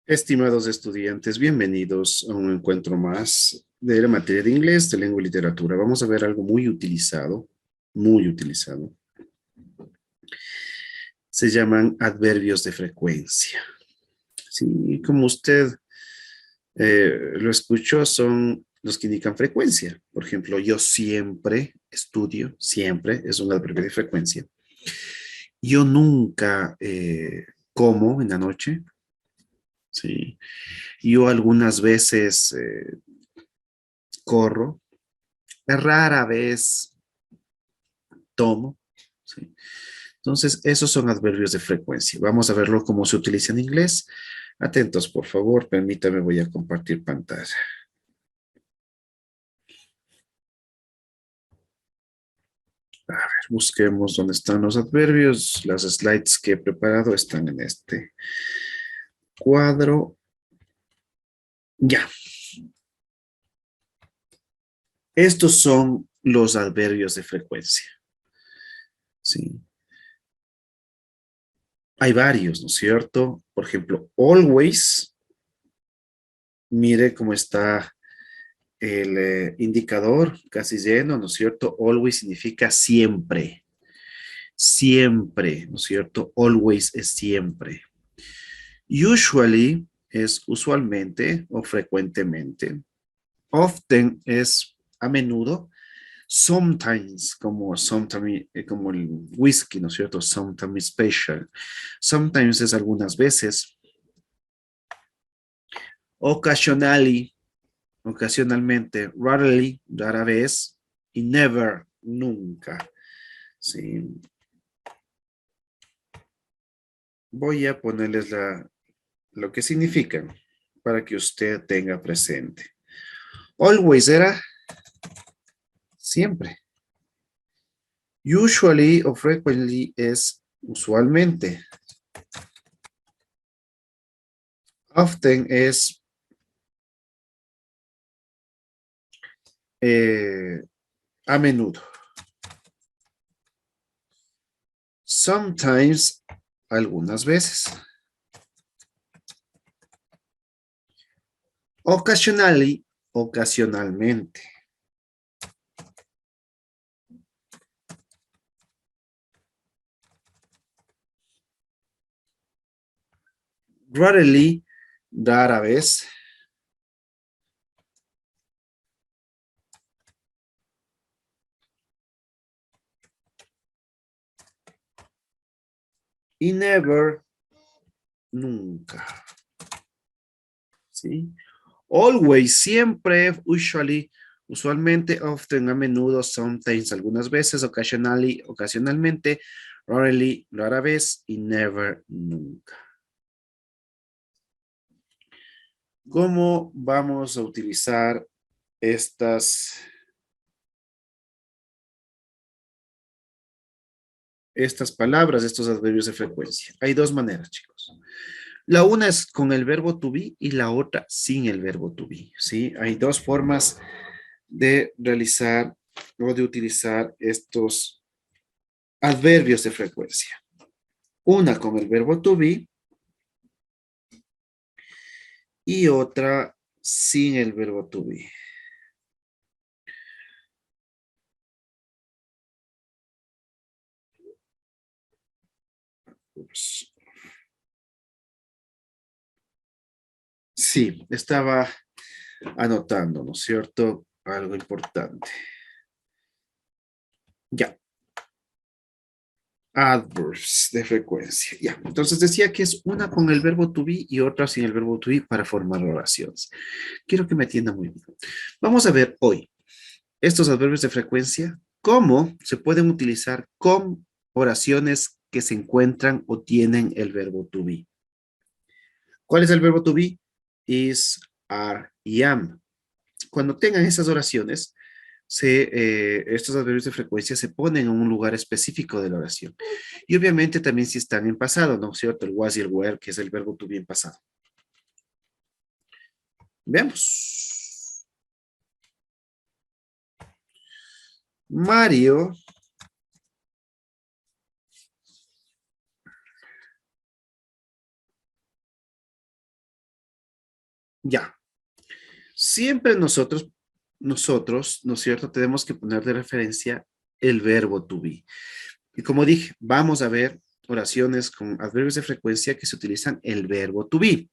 Estimados estudiantes, bienvenidos a un encuentro más de la materia de inglés, de lengua y literatura. Vamos a ver algo muy utilizado, muy utilizado. Se llaman adverbios de frecuencia. Sí, como usted lo escuchó, son los que indican frecuencia. Por ejemplo, yo siempre estudio, siempre es un adverbio de frecuencia. Yo nunca como en la noche, sí. Yo algunas veces corro, rara vez tomo, ¿sí? Entonces, esos son adverbios de frecuencia. Vamos a verlo cómo se utiliza en inglés. Atentos, por favor, permítame, voy a compartir pantalla. A ver, busquemos dónde están los adverbios. Las slides que he preparado están en este cuadro. Ya, estos son los adverbios de frecuencia. Sí, hay varios, ¿no es cierto? Por ejemplo, always. Mire cómo está el indicador casi lleno, ¿no es cierto? Always significa siempre, siempre, ¿no es cierto? Always es siempre. Usually es usualmente o frecuentemente. Often es a menudo. Sometimes, como, sometimes, como el whisky, ¿no es cierto? Sometimes special. Sometimes es algunas veces. Occasionally, ocasionalmente. Rarely, rara vez. Y never, nunca. Sí. Voy a ponerles lo que significan para que usted tenga presente. Always era siempre. Usually o frequently es usualmente. Often es eh, a menudo. Sometimes, algunas veces. Occasionally, ocasionalmente. Rarely, rara vez. Y never, nunca. ¿Sí? Always, siempre, usually, usualmente, often, a menudo, sometimes, algunas veces, occasionally, ocasionalmente, rarely, rara vez y never, nunca. ¿Cómo vamos a utilizar estas palabras, estos adverbios de frecuencia? Hay dos maneras, chicos. La una es con el verbo to be y la otra sin el verbo to be, ¿sí? Hay dos formas de realizar o de utilizar estos adverbios de frecuencia. Una con el verbo to be y otra sin el verbo to be. Ups. Sí, estaba anotando, ¿no es cierto? Algo importante. Ya, adverbs de frecuencia. Ya, entonces decía que es una con el verbo to be y otra sin el verbo to be para formar oraciones. Quiero que me atienda muy bien. Vamos a ver hoy estos adverbios de frecuencia, cómo se pueden utilizar con oraciones que se encuentran o tienen el verbo to be. ¿Cuál es el verbo to be? Is, are y am. Cuando tengan esas oraciones, estos adverbios de frecuencia se ponen en un lugar específico de la oración. Y obviamente también si están en pasado, ¿no es cierto? El was y el were, que es el verbo to be en pasado. Veamos. Mario Ya. Siempre nosotros, ¿no es cierto? Tenemos que poner de referencia el verbo to be. Y como dije, vamos a ver oraciones con adverbios de frecuencia que se utilizan el verbo to be.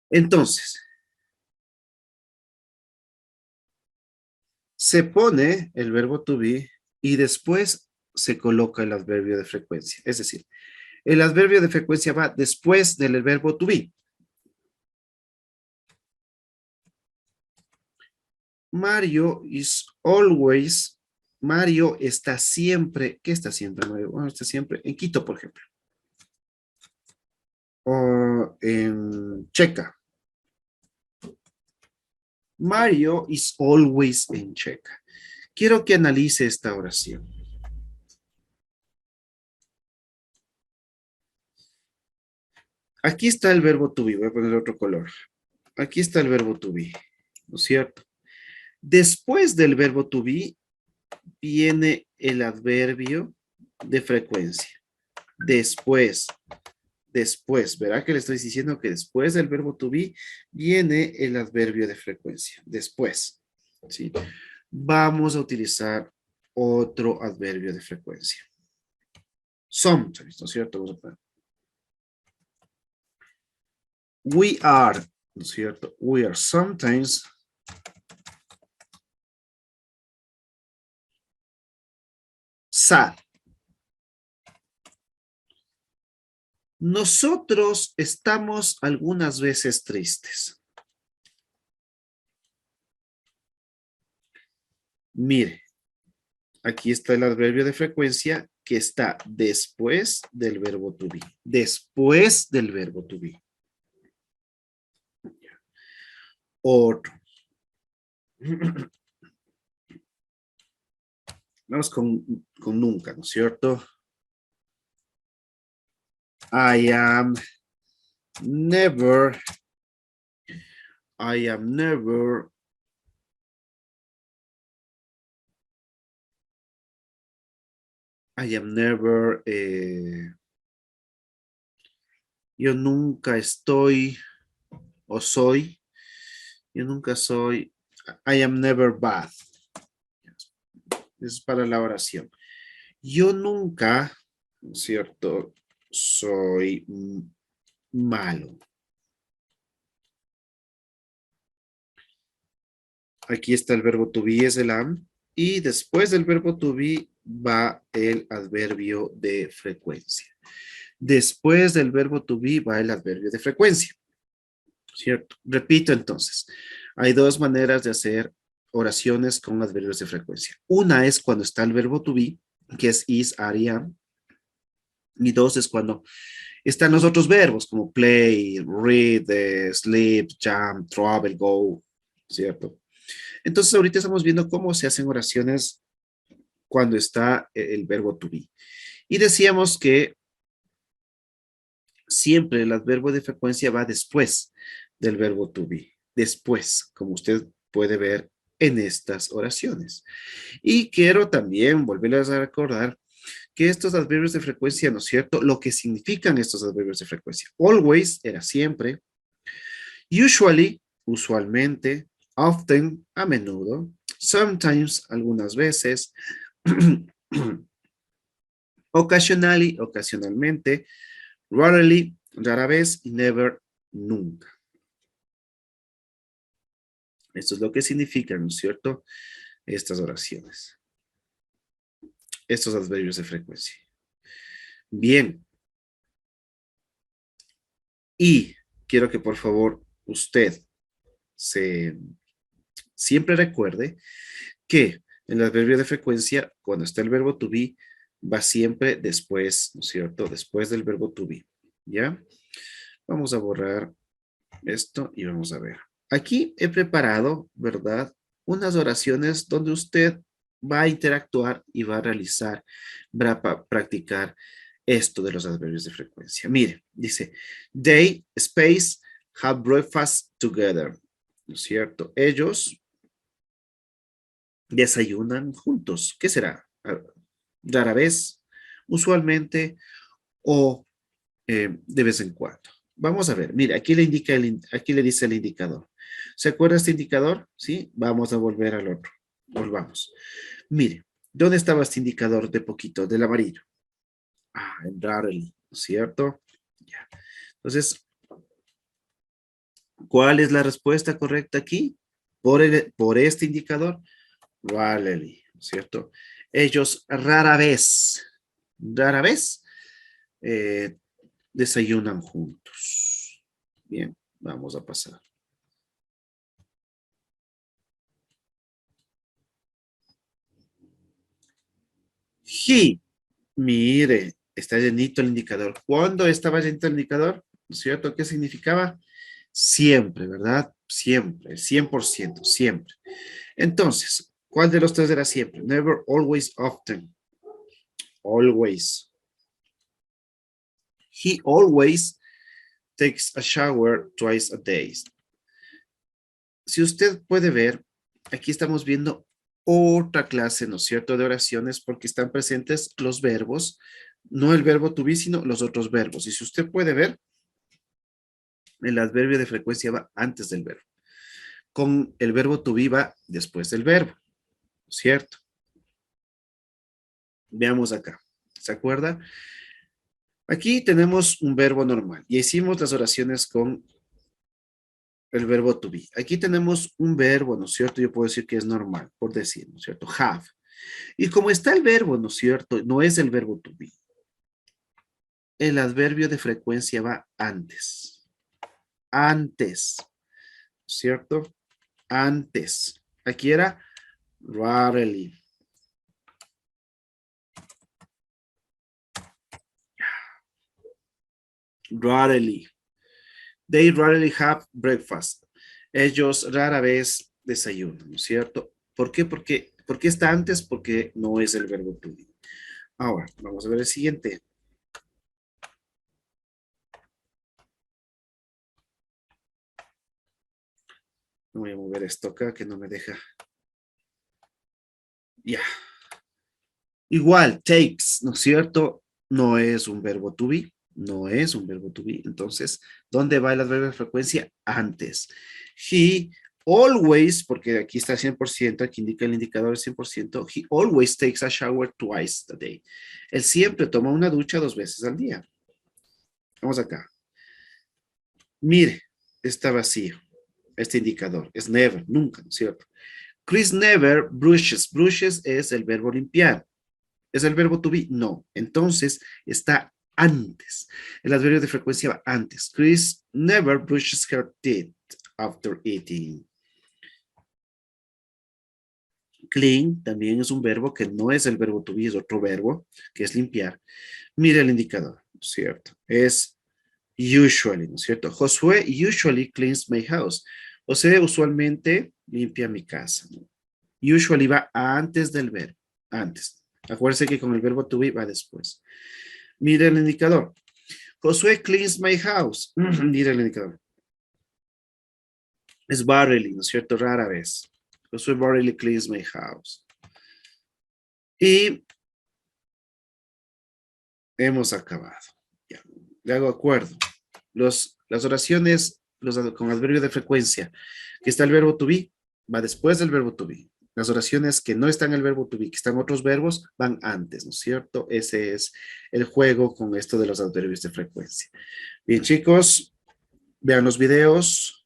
Entonces, se pone el verbo to be y después se coloca el adverbio de frecuencia. Es decir, el adverbio de frecuencia va después del verbo to be. Mario is always, Mario está siempre, ¿qué está siempre, Mario? Bueno, está siempre en Quito, por ejemplo. O en Checa. Mario is always in Checa. Quiero que analice esta oración. Aquí está el verbo to be, voy a poner otro color. Aquí está el verbo to be, ¿no es cierto? Después del verbo to be viene el adverbio de frecuencia. Después, ¿verá que le estoy diciendo que después del verbo to be viene el adverbio de frecuencia? Después, ¿sí? Vamos a utilizar otro adverbio de frecuencia. Sometimes, ¿no es cierto? Vamos a poner. We are, ¿no es cierto? We are sometimes sad. Nosotros estamos algunas veces tristes. Mire, aquí está el adverbio de frecuencia que está después del verbo to be. Después del verbo to be. Otro. Vamos con nunca, ¿no es cierto? I am never, I am never, I am never, yo nunca estoy o soy, yo nunca soy, I am never bad. Es para la oración. Yo nunca, ¿no es cierto? Soy malo. Aquí está el verbo to be, es el am. Y después del verbo to be va el adverbio de frecuencia. Después del verbo to be va el adverbio de frecuencia. ¿Cierto? Repito entonces. Hay dos maneras de hacer oraciones con adverbios de frecuencia. Una es cuando está el verbo to be, que es is, are, am. Y dos es cuando están los otros verbos como play, read, sleep, jump, travel, go, ¿cierto? Entonces ahorita estamos viendo cómo se hacen oraciones cuando está el verbo to be. Y decíamos que siempre el adverbio de frecuencia va después del verbo to be. Después, como usted puede ver en estas oraciones. Y quiero también volverles a recordar que estos adverbios de frecuencia, ¿no es cierto? Lo que significan estos adverbios de frecuencia. Always era siempre. Usually, usualmente. Often, a menudo. Sometimes, algunas veces. Occasionally, ocasionalmente. Rarely, rara vez. Y never, nunca. Esto es lo que significan, ¿no es cierto? Estas oraciones. Estos adverbios de frecuencia. Bien. Y quiero que por favor usted siempre recuerde que el adverbio de frecuencia, cuando está el verbo to be, va siempre después, ¿no es cierto? Después del verbo to be, ¿ya? Vamos a borrar esto y vamos a ver. Aquí he preparado, ¿verdad? Unas oraciones donde usted va a interactuar y va a realizar, va a practicar esto de los adverbios de frecuencia. Mire, dice, they, space, have breakfast together. ¿No es cierto? Ellos desayunan juntos. ¿Qué será? Rara vez, usualmente o de vez en cuando. Vamos a ver, mire, aquí le indica aquí le dice el indicador. ¿Se acuerda este indicador? Sí, vamos a volver al otro. Volvamos. Mire, ¿dónde estaba este indicador de poquito, del amarillo? Ah, en Rarely, ¿no es cierto? Ya. Entonces, ¿cuál es la respuesta correcta aquí? Por este indicador, Rarely, ¿no es cierto? Ellos rara vez eh, desayunan juntos. Bien, vamos a pasar. He, mire, está llenito el indicador. ¿Cuándo estaba llenito el indicador? ¿No es cierto? ¿Qué significaba? Siempre, ¿verdad? Siempre, 100%, siempre. Entonces, ¿cuál de los tres era siempre? Never, always, often. Always. He always takes a shower twice a day. Si usted puede ver, aquí estamos viendo otra clase, ¿no es cierto?, de oraciones porque están presentes los verbos, no el verbo to be, sino los otros verbos. Y si usted puede ver, el adverbio de frecuencia va antes del verbo. Con el verbo to be va después del verbo, ¿cierto? Veamos acá. ¿Se acuerda? Aquí tenemos un verbo normal y hicimos las oraciones con el verbo to be. Aquí tenemos un verbo, ¿no es cierto? Yo puedo decir que es normal, por decir, ¿no es cierto? Have. Y como está el verbo, ¿no es cierto? No es el verbo to be. El adverbio de frecuencia va antes. Antes, ¿cierto? Antes. Aquí era rarely. Rarely. They rarely have breakfast. Ellos rara vez desayunan, ¿no es cierto? ¿Por qué? Porque está antes, porque no es el verbo to be. Ahora, vamos a ver el siguiente. Voy a mover esto acá que no me deja. Ya. Igual, takes, ¿no es cierto? No es un verbo to be. No es un verbo to be. Entonces, ¿dónde va el adverbio de frecuencia? Antes. He always, porque aquí está 100%, aquí indica el indicador 100%, he always takes a shower twice a day. Él siempre toma una ducha 2 veces al día. Vamos acá. Mire, está vacío este indicador. Es never, nunca, ¿no es cierto? Chris never brushes. Brushes es el verbo limpiar. ¿Es el verbo to be? No. Entonces está antes. El adverbio de frecuencia va antes. Chris never brushes her teeth after eating. Clean también es un verbo que no es el verbo to be, es otro verbo que es limpiar. Mira el indicador, ¿cierto? Es usually, ¿no es cierto? Josué usually cleans my house. José usualmente limpia mi casa, ¿no? Usually va antes del verbo, antes. Acuérdense que con el verbo to be va después. Mira el indicador. Josué cleans my house. Mira el indicador. Es barely, ¿no es cierto? Rara vez. Josué barely cleans my house. Y hemos acabado. Ya. Le hago acuerdo. Las oraciones con adverbio de frecuencia, que está el verbo to be, va después del verbo to be. Las oraciones que no están en el verbo to be, que están otros verbos, van antes, ¿no es cierto? Ese es el juego con esto de los adverbios de frecuencia. Bien, chicos, vean los videos.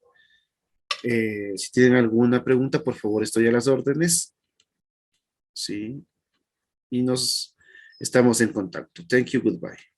Si tienen alguna pregunta, por favor, estoy a las órdenes. Sí. Y nos estamos en contacto. Thank you, goodbye.